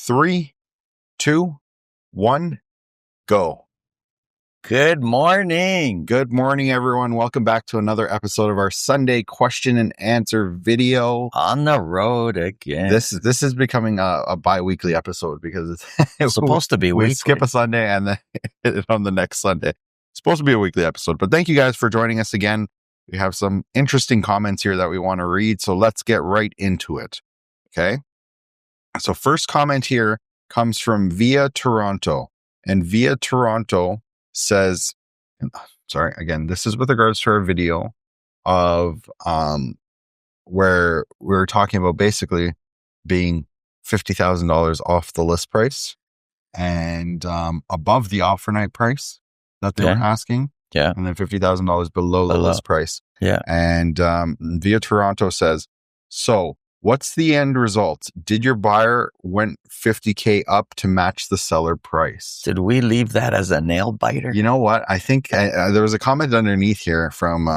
3, 2, 1, go. Good morning. Good morning, everyone. Welcome back to another episode of our Sunday question and answer video. On the road again. This is becoming a bi-weekly episode because it's supposed to be weekly. We skip a Sunday and then on the next Sunday. It's supposed to be a weekly episode. But thank you guys for joining us again. We have some interesting comments here that we want to read. So let's get right into it. Okay. So first comment here comes from Via Toronto. And Via Toronto says, sorry, again, this is with regards to our video of where we were talking about basically being $50,000 off the list price and above the offer night price that they were asking. Yeah. And then $50,000 below the list price. Yeah. And Via Toronto says, so what's the end result? Did your buyer went $50K up to match the seller price? Did we leave that as a nail biter? You know what? I think there was a comment underneath here from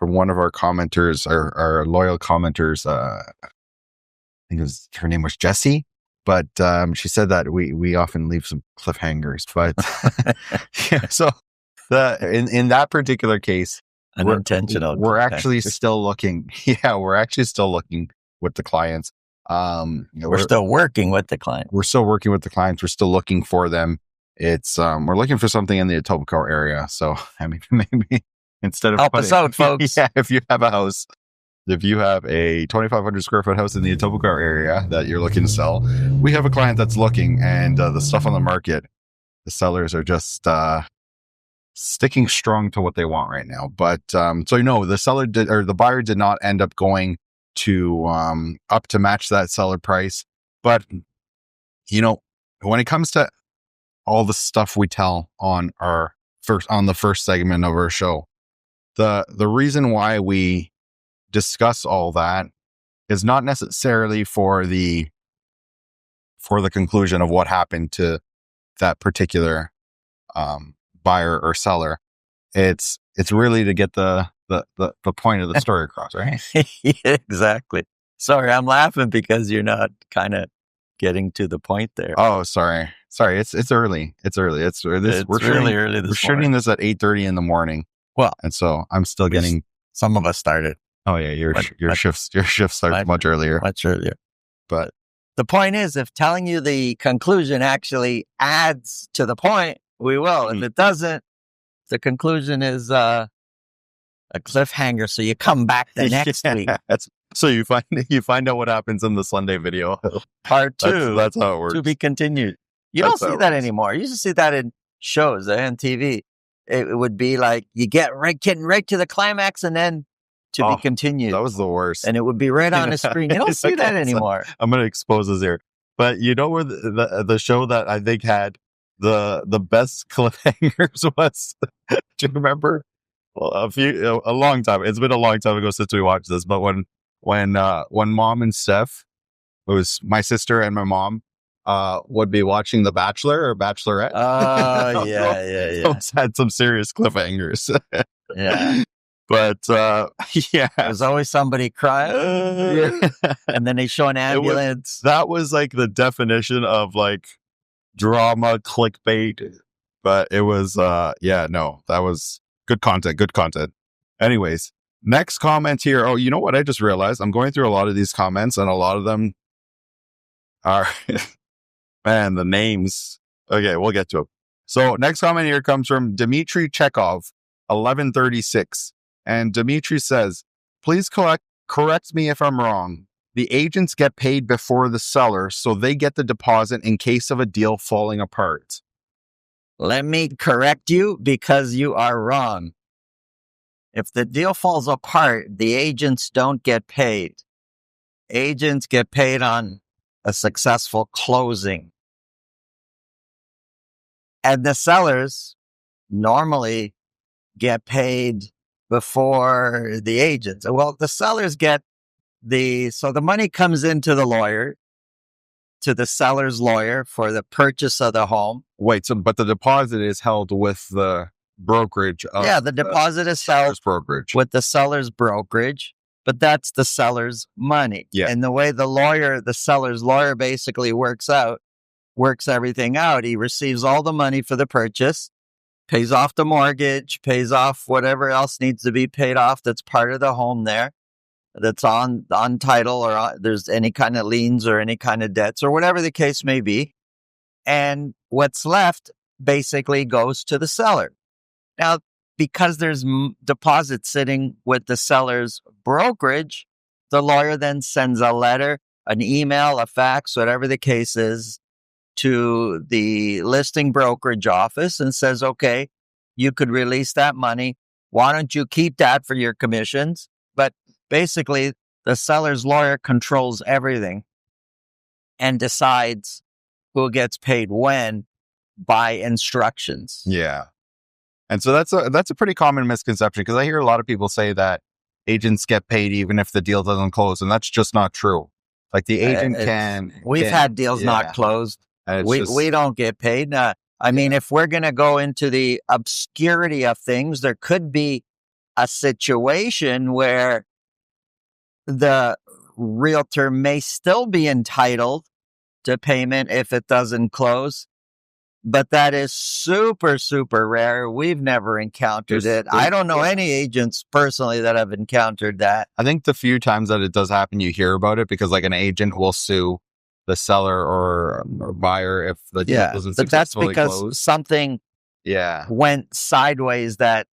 one of our commenters, our loyal commenters. I think her name was Jessie, but she said that we often leave some cliffhangers. But yeah, so in that particular case, unintentional. We're actually still looking. Yeah, we're actually still looking with the clients. We're still working with the client. We're still working with the clients. We're still looking for them. It's we're looking for something in the Etobicoke area. So I mean, maybe instead of help us out, folks. Yeah, if you have a house, if you have a 2,500 square foot house in the Etobicoke area that you're looking to sell, we have a client that's looking, and the stuff on the market, the sellers are just sticking strong to what they want right now. But so the seller did, or the buyer did not end up going to up to match that seller price. But when it comes to all the stuff we tell on the first segment of our show, the reason why we discuss all that is not necessarily for the conclusion of what happened to that particular buyer or seller. It's really to get the point of the story across, right? Exactly. Sorry, I'm laughing because you're not kind of getting to the point there. Oh, sorry. It's early. We're really early. We're shooting this at 8:30 in the morning. Well, and so I'm still getting. Some of us started. Oh yeah, your shift starts much earlier. But the point is, if telling you the conclusion actually adds to the point, we will. If it doesn't, the conclusion is a cliffhanger. So you come back the next week. So you find out what happens in the Sunday video. Part 2. That's how it works. To be continued. You don't see that anymore. You used to see that in shows on TV. It would be like you getting right to the climax and then to be continued. That was the worst. And it would be right on the screen. You don't see that anymore. I'm going to expose this here. But you know where the show that I think had the best cliffhangers was? Do you remember? Well, a long time. It's been a long time ago since we watched this. But when Mom and Steph, it was my sister and my mom, would be watching The Bachelor or Bachelorette. Oh yeah. Those had some serious cliffhangers. Yeah. But yeah, there's always somebody crying, and then they show an ambulance. That was like the definition of like drama clickbait. But it was that was good content. Anyways, next comment here. Oh, you know what? I just realized I'm going through a lot of these comments, and a lot of them are man, the names. Okay, we'll get to it. So next comment here comes from Dmitry Chekhov, 1136. And Dmitry says, please correct me if I'm wrong. The agents get paid before the seller, so they get the deposit in case of a deal falling apart. Let me correct you because you are wrong. If the deal falls apart, the agents don't get paid. Agents get paid on a successful closing. And the sellers normally get paid before the agents. Well, the sellers get so the money comes into the lawyer, to the seller's lawyer for the purchase of the home. Wait, but the deposit is held with the brokerage of the deposit is held brokerage with the seller's brokerage, but that's the seller's money. Yeah. And the way the seller's lawyer basically works out works everything out. He receives all the money for the purchase, pays off the mortgage, pays off whatever else needs to be paid off that's part of the home there, that's on title, or there's any kind of liens or any kind of debts or whatever the case may be. And what's left basically goes to the seller. Now, because there's deposits sitting with the seller's brokerage, the lawyer then sends a letter, an email, a fax, whatever the case is, to the listing brokerage office and says, okay, you could release that money. Why don't you keep that for your commissions? But basically, the seller's lawyer controls everything and decides who gets paid when by instructions. Yeah. And so that's a pretty common misconception, because I hear a lot of people say that agents get paid even if the deal doesn't close, and that's just not true. Like the agent We've had deals not closed. We don't get paid. I mean, if we're going to go into the obscurity of things, there could be a situation where the realtor may still be entitled to payment if it doesn't close. But that is super, super rare. We've never encountered it. I don't know any agents personally that have encountered that. I think the few times that it does happen, you hear about it, because like an agent will sue the seller or buyer if the deal doesn't successfully close. But that's because something went sideways that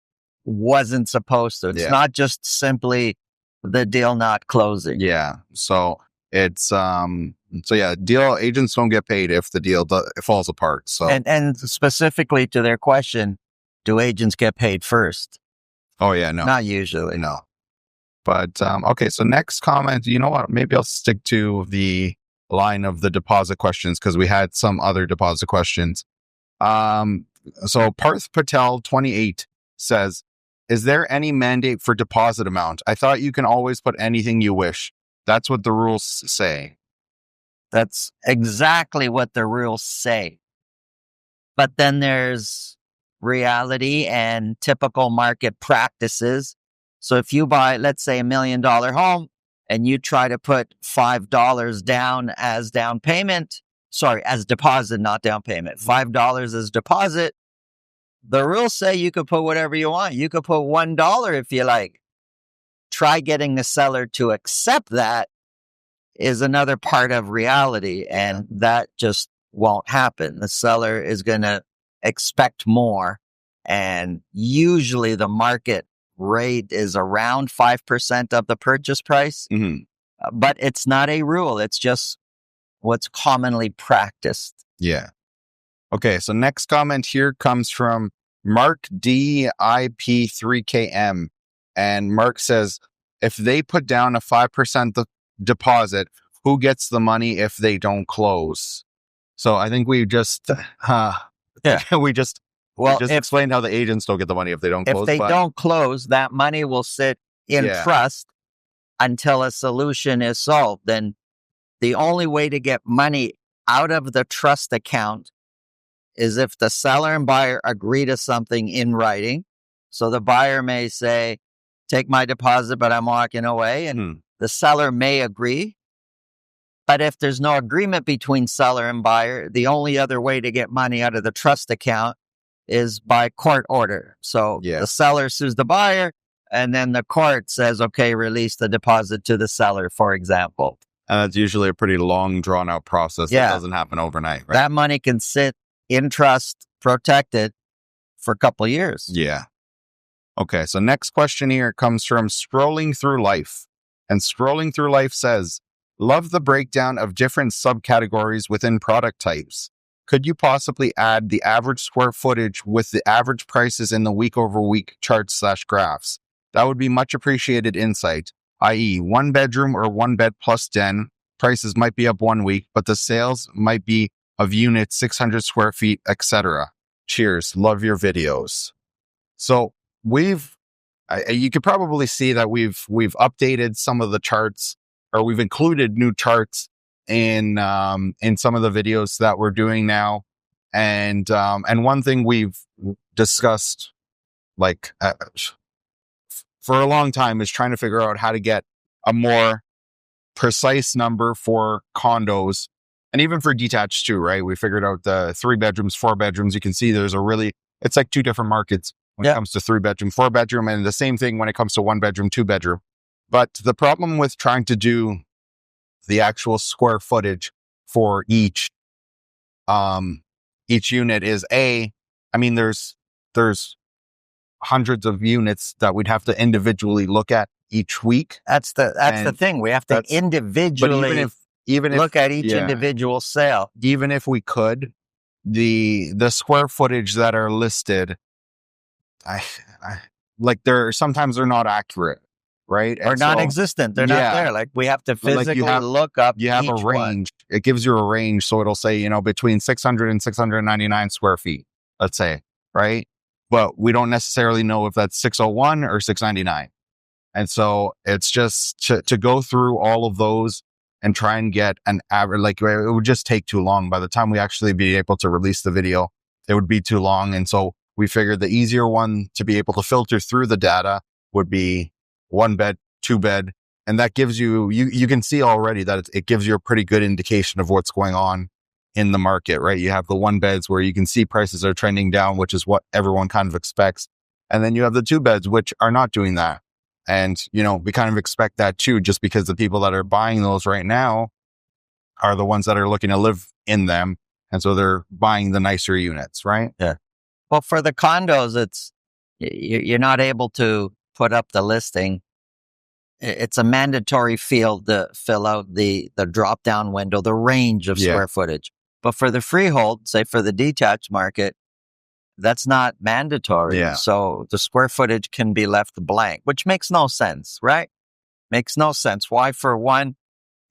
wasn't supposed to. It's not just simply the deal not closing. Yeah. So it's deal agents don't get paid if the deal falls apart. So and specifically to their question, do agents get paid first? Oh yeah, no, not usually, no. But okay, so next comment. You know what? Maybe I'll stick to the line of the deposit questions, because we had some other deposit questions. So Parth Patel 28 says, "Is there any mandate for deposit amount? I thought you can always put anything you wish. That's what the rules say." That's exactly what the rules say. But then there's reality and typical market practices. So if you buy, let's say, $1 million home and you try to put $5 down as down payment, as deposit, not down payment, $5 as deposit, the rules say you could put whatever you want. You could put $1 if you like. Try getting the seller to accept that is another part of reality, and that just won't happen. The seller is going to expect more, and usually the market rate is around 5% of the purchase price, but it's not a rule. It's just what's commonly practiced. Yeah. Okay, so next comment here comes from Mark DIP3KM, and Mark says, if they put down a 5% deposit, who gets the money if they don't close? So I think we just explained how the agents don't get the money if they don't close. If they don't close, that money will sit in trust until a solution is solved. Then the only way to get money out of the trust account is if the seller and buyer agree to something in writing. So the buyer may say, take my deposit, but I'm walking away. And the seller may agree. But if there's no agreement between seller and buyer, the only other way to get money out of the trust account is by court order. So the seller sues the buyer, and then the court says, okay, release the deposit to the seller, for example. And that's usually a pretty long, drawn-out process. That doesn't happen overnight, right? That money can sit in trust, protected, for a couple of years. Yeah. Okay, so next question here comes from Scrolling Through Life. And Scrolling Through Life says, love the breakdown of different subcategories within product types. Could you possibly add the average square footage with the average prices in the week-over-week charts/graphs? That would be much appreciated insight, i.e. one bedroom or one bed plus den. Prices might be up 1 week, but the sales might be of units 600 square feet, etc. Cheers. Love your videos. So you could probably see that we've updated some of the charts, or we've included new charts in some of the videos that we're doing now. And one thing we've discussed for a long time is trying to figure out how to get a more precise number for condos And even for detached too, right? We figured out the 3 bedrooms, 4 bedrooms. You can see it's like 2 different markets when it comes to 3 bedroom, 4 bedroom, and the same thing when it comes to 1 bedroom, 2 bedroom. But the problem with trying to do the actual square footage for each unit is there's hundreds of units that we'd have to individually look at each week. That's the thing. We have to individually look at each individual sale. Even if we could, the square footage that are listed, sometimes they're not accurate, right? Or non-existent. They're not there. Like we have to physically look up. You have a range. It gives you a range. So it'll say, between 600 and 699 square feet, let's say, right? But we don't necessarily know if that's 601 or 699. And so it's just to go through all of those and try and get an average, it would just take too long. By the time we actually be able to release the video, it would be too long. And so we figured the easier one to be able to filter through the data would be 1 bed, 2 bed. And that gives you can see already that it gives you a pretty good indication of what's going on in the market, right? You have the 1 beds where you can see prices are trending down, which is what everyone kind of expects. And then you have the 2 beds, which are not doing that. And, we kind of expect that too, just because the people that are buying those right now are the ones that are looking to live in them. And so they're buying the nicer units, right? Yeah. Well, for the condos, you're not able to put up the listing. It's a mandatory field to fill out the drop down window, the range of square footage. But for the freehold, say for the detached market, that's not mandatory. Yeah. So the square footage can be left blank, which makes no sense, right? Makes no sense. Why, for one,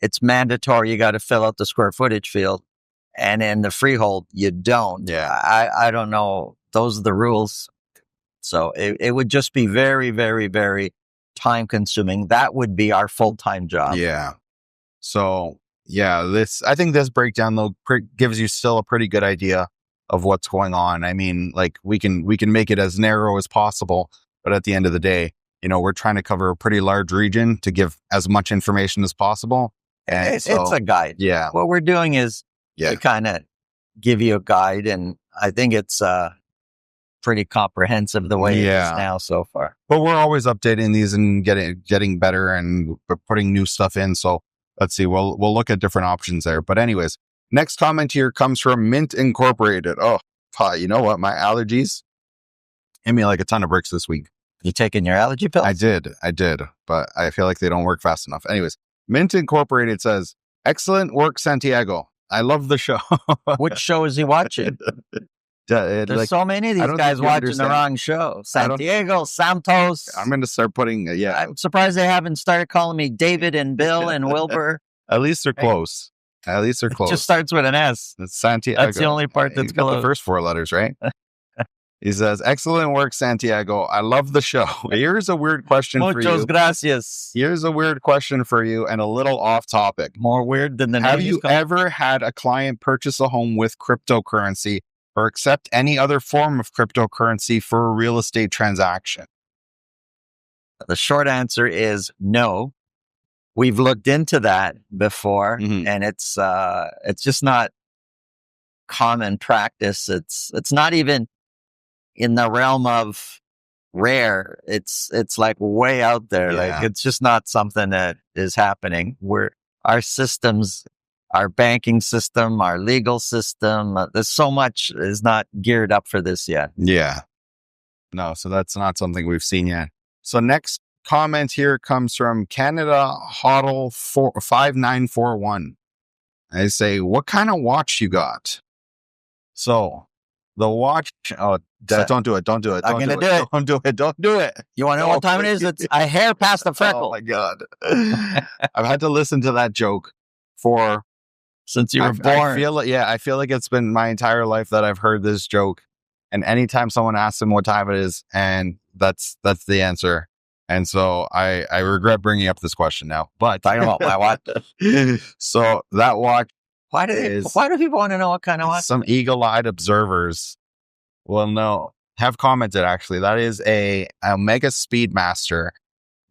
it's mandatory. You got to fill out the square footage field. And in the freehold, you don't. Yeah. I don't know. Those are the rules. So it would just be very, very, very time consuming. That would be our full-time job. Yeah. So I think this breakdown though gives you still a pretty good idea of what's going on. I mean, we can make it as narrow as possible, but at the end of the day, we're trying to cover a pretty large region to give as much information as possible. And it's a guide. Yeah. What we're doing is to kind of give you a guide, and I think it's pretty comprehensive the way it is now so far. But we're always updating these and getting better and putting new stuff in. So let's see, we'll look at different options there. But anyways, next comment here comes from Mint Incorporated. Oh, you know what? My allergies hit me like a ton of bricks this week. You taking your allergy pills? I did, but I feel like they don't work fast enough. Anyways, Mint Incorporated says, "Excellent work, Santiago. I love the show." Which show is he watching? There's so many of these guys watching the wrong show. Santiago, Santos. I'm going to start putting, I'm surprised they haven't started calling me David and Bill and Wilbur. At least they're close. It just starts with an S. It's Santiago. That's the only part that's close. The first 4 letters, right? He says, "Excellent work, Santiago. I love the show." Here's a weird question for you. Muchos gracias. Here's a weird question for you and a little off topic. More weird than the Have you ever had a client purchase a home with cryptocurrency or accept any other form of cryptocurrency for a real estate transaction? The short answer is no. We've looked into that before, and it's just not common practice. It's not even in the realm of rare. It's like way out there. Like it's just not something that is happening. Our systems, our banking system, our legal system, there's so much is not geared up for this yet. Yeah. No, so that's not something we've seen yet. So next comment here comes from Canada Hoddle 5941. I say, "What kind of watch you got?" So the watch, don't do it. I'm going to do it. Don't do it. Don't do it. You want to know what time it is? It's a hair past the freckle. Oh my God. I've had to listen to that joke since you were born. I feel like it's been my entire life that I've heard this joke. And anytime someone asks them what time it is, and that's the answer. And so I regret bringing up this question now. But talking about my watch. So that watch. Why do people want to know what kind of watch? Some eagle-eyed observers have commented, actually. That is a Omega Speedmaster,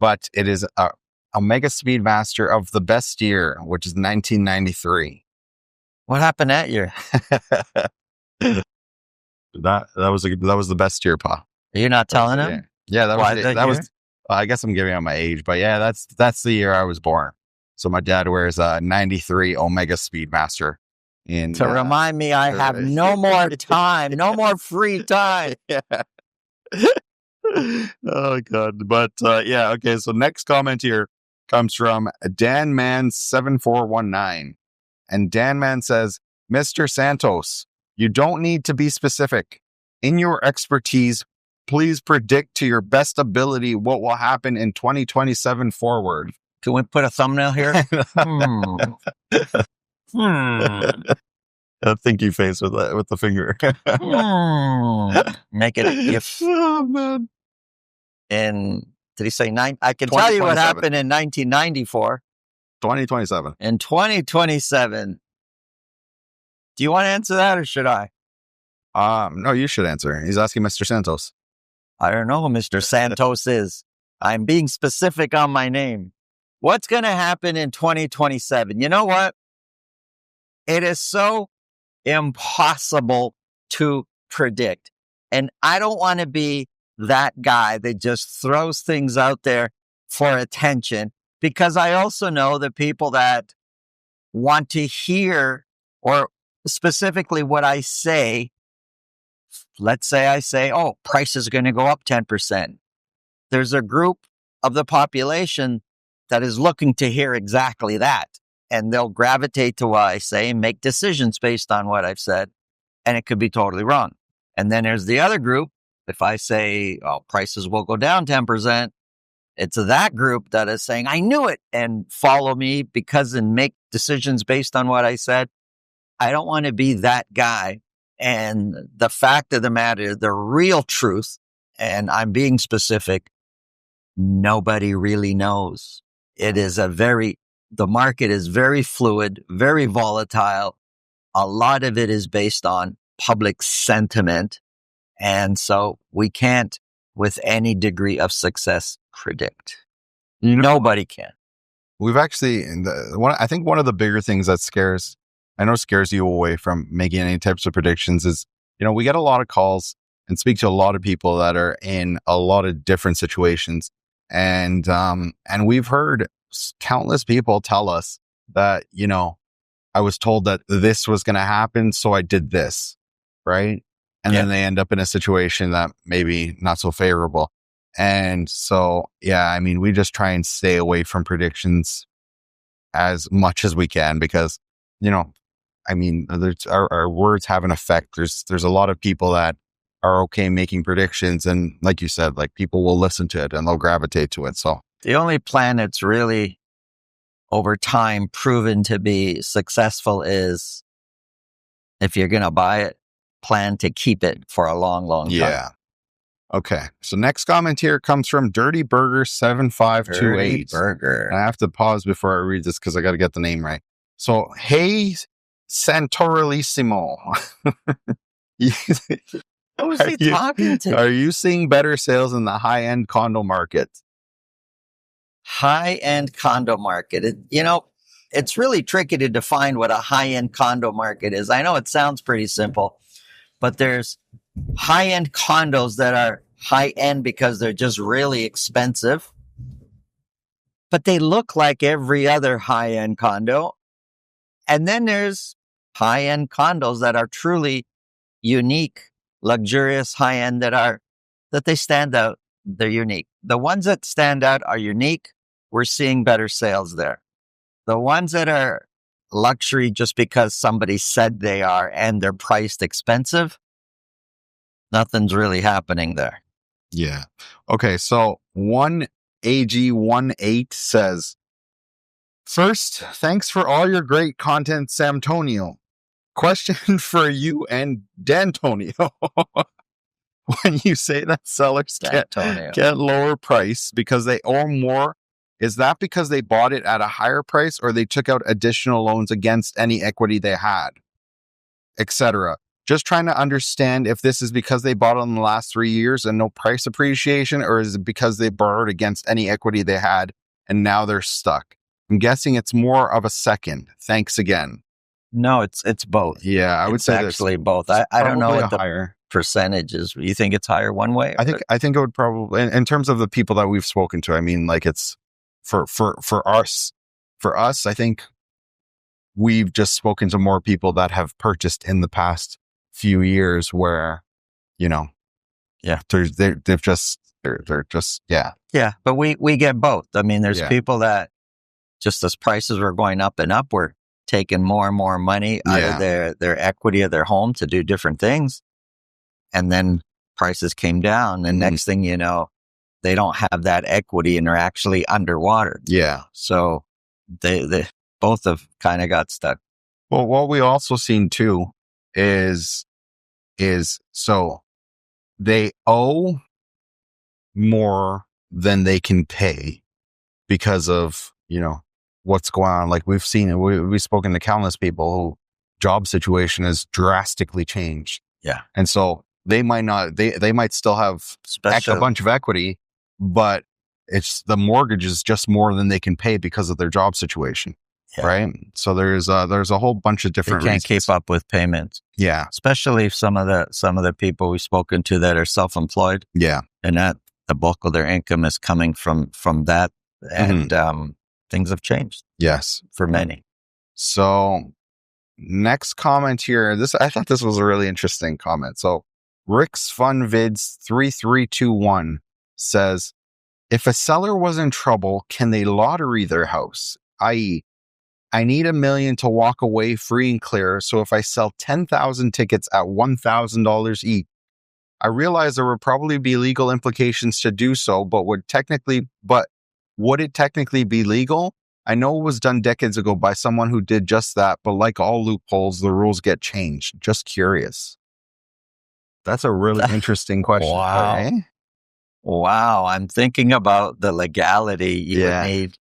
but it is a Omega Speedmaster of the best year, which is 1993. What happened that year? that was the best year, Pa. Are you not telling him? Yeah, that Why was that that year? was. I guess I'm giving out my age, but yeah, that's the year I was born. So my dad wears a '93 Omega Speedmaster. To remind me, I have no more time, no more free time. Yeah. Oh God! But yeah, okay. So next comment here comes from DanMan7419, and DanMan says, "Mr. Santos, you don't need to be specific. In your expertise, please predict to your best ability what will happen in 2027 forward." Can we put a thumbnail here? A thinky face with the finger. Make it a GIF. Oh man! And did he say nine? I can tell you what happened in 1994. 2027. In 2027. Do you want to answer that or should I? No, you should answer. He's asking Mr. Santos. I don't know who Mr. Santos is. I'm being specific on my name. What's going to happen in 2027? You know what? It is so impossible to predict. And I don't want to be that guy that just throws things out there for attention, because I also know the people that want to hear, or specifically what I say. Let's say I say, oh, price is going to go up 10%. There's a group of the population that is looking to hear exactly that. And they'll gravitate to what I say and make decisions based on what I've said. And it could be totally wrong. And then there's the other group. If I say, oh, prices will go down 10%, it's that group that is saying, I knew it, and follow me and make decisions based on what I said. I don't want to be that guy. And the fact of the matter, the real truth, and I'm being specific, nobody really knows. The market is very fluid, very volatile. A lot of it is based on public sentiment. And so we can't, with any degree of success, predict. Nobody can. We've actually, I think one of the bigger things that scares you away from making any types of predictions is, we get a lot of calls and speak to a lot of people that are in a lot of different situations. And we've heard countless people tell us that, I was told that this was going to happen, so I did this, right? And then they end up in a situation that maybe not so favorable. And so, yeah, we just try and stay away from predictions as much as we can, because, our words have an effect. There's a lot of people that are okay making predictions. And like you said, like, people will listen to it and they'll gravitate to it. So the only plan that's really over time proven to be successful is, if you're going to buy it, plan to keep it for a long, long time. Yeah. Okay. So next comment here comes from Dirty Burger 7528. Dirty Burger. I have to pause before I read this because I got to get the name right. So, hey, Santoralissimo. Who's he talking to? Are you seeing better sales in the high-end condo market? High-end condo market. It's really tricky to define what a high-end condo market is. I know it sounds pretty simple, but there's high-end condos that are high-end because they're just really expensive, but they look like every other high-end condo. And then there's high-end condos that are truly unique, luxurious, high-end, that they stand out. They're unique. The ones that stand out are unique. We're seeing better sales there. The ones that are luxury just because somebody said they are and they're priced expensive, nothing's really happening there. Yeah. Okay. So 1AG18 says, first, thanks for all your great content, Samtonio. Question for you and Dantonio. When you say that sellers can't lower price because they owe more, is that because they bought it at a higher price, or they took out additional loans against any equity they had, etc.? Just trying to understand if this is because they bought it in the last 3 years and no price appreciation, or is it because they borrowed against any equity they had and now they're stuck? I'm guessing it's more of a second. Thanks again. No, it's both. Yeah, I would It's say actually both. it's I don't know probably what the higher. percentage is. You think it's higher one way? I think it would probably in terms of the people that we've spoken to. I mean, like it's for us. For us, I think we've just spoken to more people that have purchased in the past few years where, you know, Yeah. they're just yeah. Yeah, but we get both. I mean, there's Yeah. people that just as prices were going up and up, were taking more and more money out of their equity of their home to do different things. And then prices came down. And next thing you know, they don't have that equity and they're actually underwater. Yeah. So they both have kind of got stuck. Well, what we also seen too is so they owe more than they can pay because of, you know, what's going on. Like we've seen it. We've spoken to countless people who job situation has drastically changed. Yeah. And so they might not, they might still have a bunch of equity, but it's the mortgage is just more than they can pay because of their job situation. Yeah. Right. So there's a whole bunch of different They can't reasons. keep up with payments. Yeah. Especially if some of the people we've spoken to that are self-employed. Yeah. And that the bulk of their income is coming from that. And things have changed. Yes. For many. So next comment here. I thought this was a really interesting comment. So Rick's Fun Vids 3321 says, if a seller was in trouble, can they lottery their house? I.e., I need $1 million to walk away free and clear. So if I sell 10,000 tickets at $1,000 each, I realize there would probably be legal implications to do so, but would it technically be legal? I know it was done decades ago by someone who did just that, but like all loopholes, the rules get changed. Just curious. That's a really interesting question. Wow. Eh? Wow. I'm thinking about the legality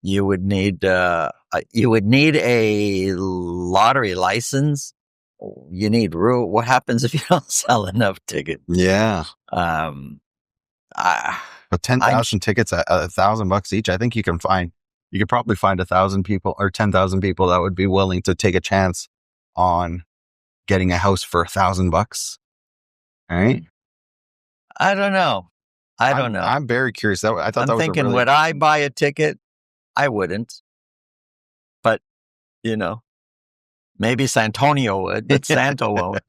you would need a lottery license. You need rule. What happens if you don't sell enough tickets? Yeah. But 10,000 tickets at $1,000 each. I think you could probably find 1,000 people or 10,000 people that would be willing to take a chance on getting a house for $1,000. All right. I don't know. I'm very curious. I'm thinking, would I buy a ticket? I wouldn't. But, maybe Santonio would, but Santo won't.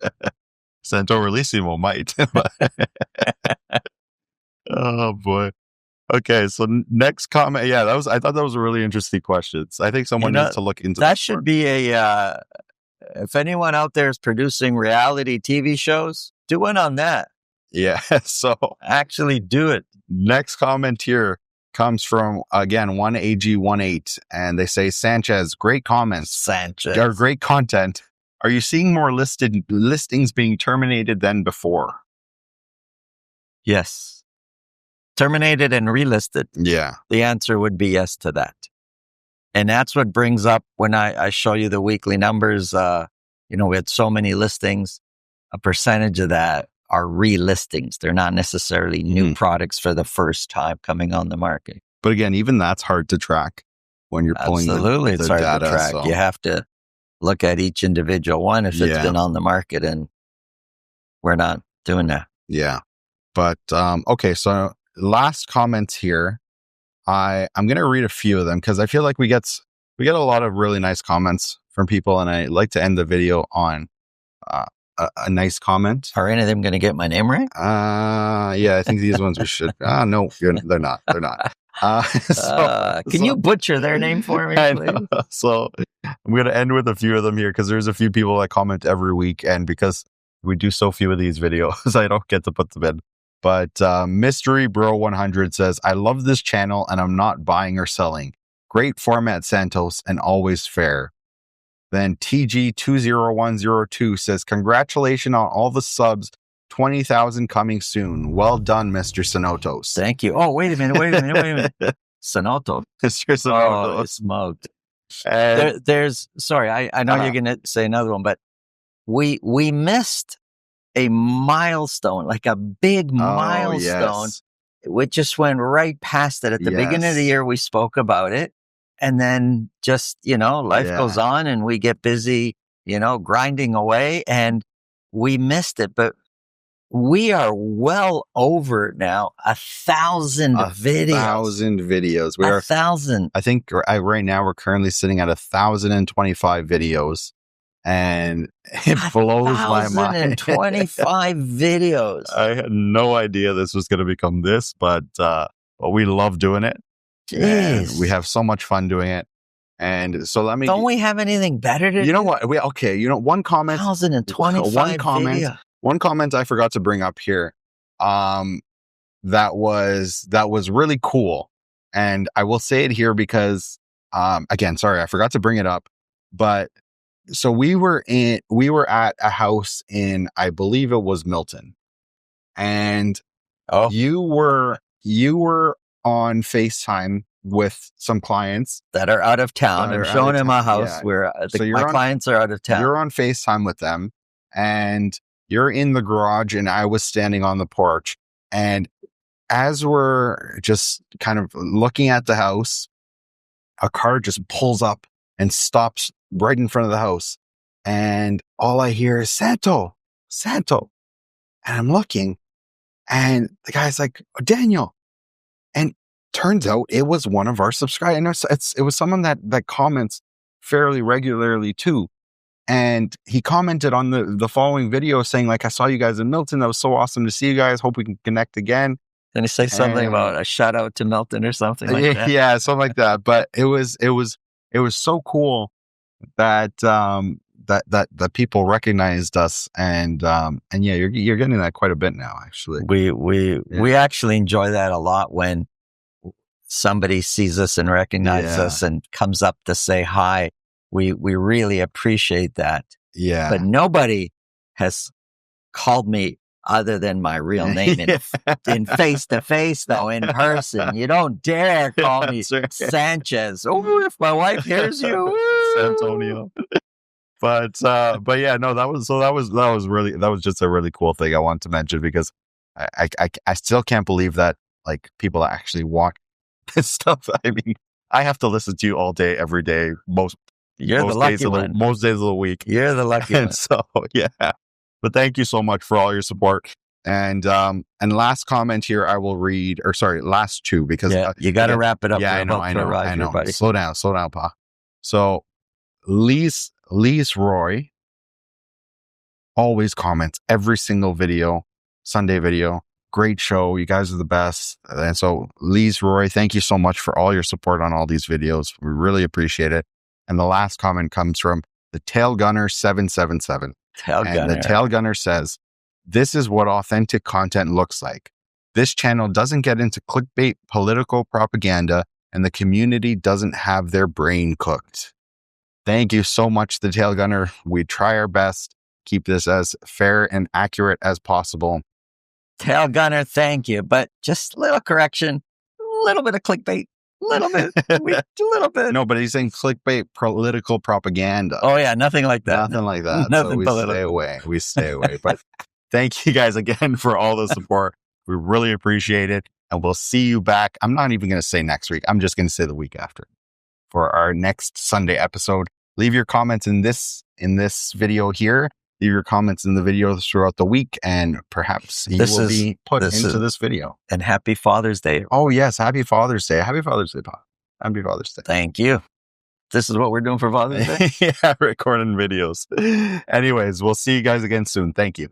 Santo Realissimo might. Oh, boy. Okay, so next comment. Yeah, I thought that was a really interesting question. I think someone needs to look into that. Should be if anyone out there is producing reality TV shows, do one on that. Yeah, so actually do it. Next comment here comes from, again, 1AG18, and they say, Sanchez, great comments. Or great content. Are you seeing more listings being terminated than before? Yes. Terminated and relisted. Yeah. The answer would be yes to that. And that's what brings up when I show you the weekly numbers, we had so many listings, a percentage of that are relistings. They're not necessarily new products for the first time coming on the market. But again, even that's hard to track when you're pulling the it's hard data, to track. So. You have to look at each individual one if it's been on the market, and we're not doing that. Yeah. But, okay. So last comments here. I'm going to read a few of them because I feel like we get a lot of really nice comments from people, and I like to end the video on a nice comment. Are any of them going to get my name right? Yeah, I think these ones we should. No, they're not. They're not. Can you butcher their name for me, please? So I'm going to end with a few of them here because there's a few people that comment every week, and because we do so few of these videos, I don't get to put them in. But Mystery Bro 100 says, I love this channel and I'm not buying or selling. Great format, Santos, and always fair. Then TG20102 says, congratulations on all the subs. 20,000 coming soon. Well done, Mr. Sanotos. Thank you. Oh, wait a minute. Sanoto. Mr. Sanotos. Oh, smoked. Sorry, I know you're going to say another one, but we missed a milestone, like a big milestone. Yes. We just went right past it. At the beginning of the year, we spoke about it. And then just, life goes on and we get busy, grinding away, and we missed it. But we are well over now 1,000 videos. 1,000 videos. We 1,000. I think right now we're currently sitting at 1,025 videos, and it blows my mind. 1,025 videos. I had no idea this was going to become this, but we love doing it. Jeez. We have so much fun doing it. And so don't we have anything better to do? You know what? One comment. 1,025 videos. One comment I forgot to bring up here, that was really cool. And I will say it here because, again, sorry, I forgot to bring it up, but so we were at a house in, I believe it was Milton, and you were on FaceTime with some clients that are out of town. I'm showing him a house where my clients are out of town. You're on FaceTime with them, and you're in the garage, and I was standing on the porch. And as we're just kind of looking at the house, a car just pulls up and stops right in front of the house. And all I hear is Santo. And I'm looking, and the guy's like, Daniel. And turns out it was one of our subscribers. It was someone that comments fairly regularly too. And he commented on the following video saying, like, I saw you guys in Milton. That was so awesome to see you guys. Hope we can connect again. Did he say something about a shout out to Milton or something like that? Yeah, something like that. But it was so cool that that people recognized us, and yeah, you're getting that quite a bit now. Actually, we actually enjoy that a lot when somebody sees us and recognizes us and comes up to say hi. We really appreciate that. Yeah. But nobody has called me other than my real name in face to face, though, in person. You don't dare call me Sanchez. Oh, if my wife hears you, Santonio. But yeah, no, that was just a really cool thing I wanted to mention, because I still can't believe that, like, people actually walk this stuff. I mean, I have to listen to you all day, every day, most days of the week. You're the lucky one. So yeah. But thank you so much for all your support. And last comment here I will read, or sorry, last two, because you got to wrap it up. Yeah, I know. Buddy. Slow down, Pa. So Lise Roy always comments every single video, Sunday video. Great show. You guys are the best. And so Lise Roy, thank you so much for all your support on all these videos. We really appreciate it. And the last comment comes from the Tail Gunner 777. The Tail Gunner says, this is what authentic content looks like. This channel doesn't get into clickbait political propaganda, and the community doesn't have their brain cooked. Thank you so much, the Tail Gunner. We try our best. Keep this as fair and accurate as possible. Tail Gunner, thank you. But just a little correction, a little bit of clickbait. A little bit. No, but he's saying clickbait political propaganda. Oh, yeah. Nothing like that. Nothing like that. Nothing so we political. stay away. We stay away. But thank you guys again for all the support. We really appreciate it. And we'll see you back. I'm not even going to say next week. I'm just going to say the week after for our next Sunday episode. Leave your comments in this video here. Leave your comments in the videos throughout the week, and perhaps you will be put into this video. And happy Father's Day. Oh, yes. Happy Father's Day. Happy Father's Day, Pa. Happy Father's Day. Thank you. This is what we're doing for Father's Day? Yeah, recording videos. Anyways, we'll see you guys again soon. Thank you.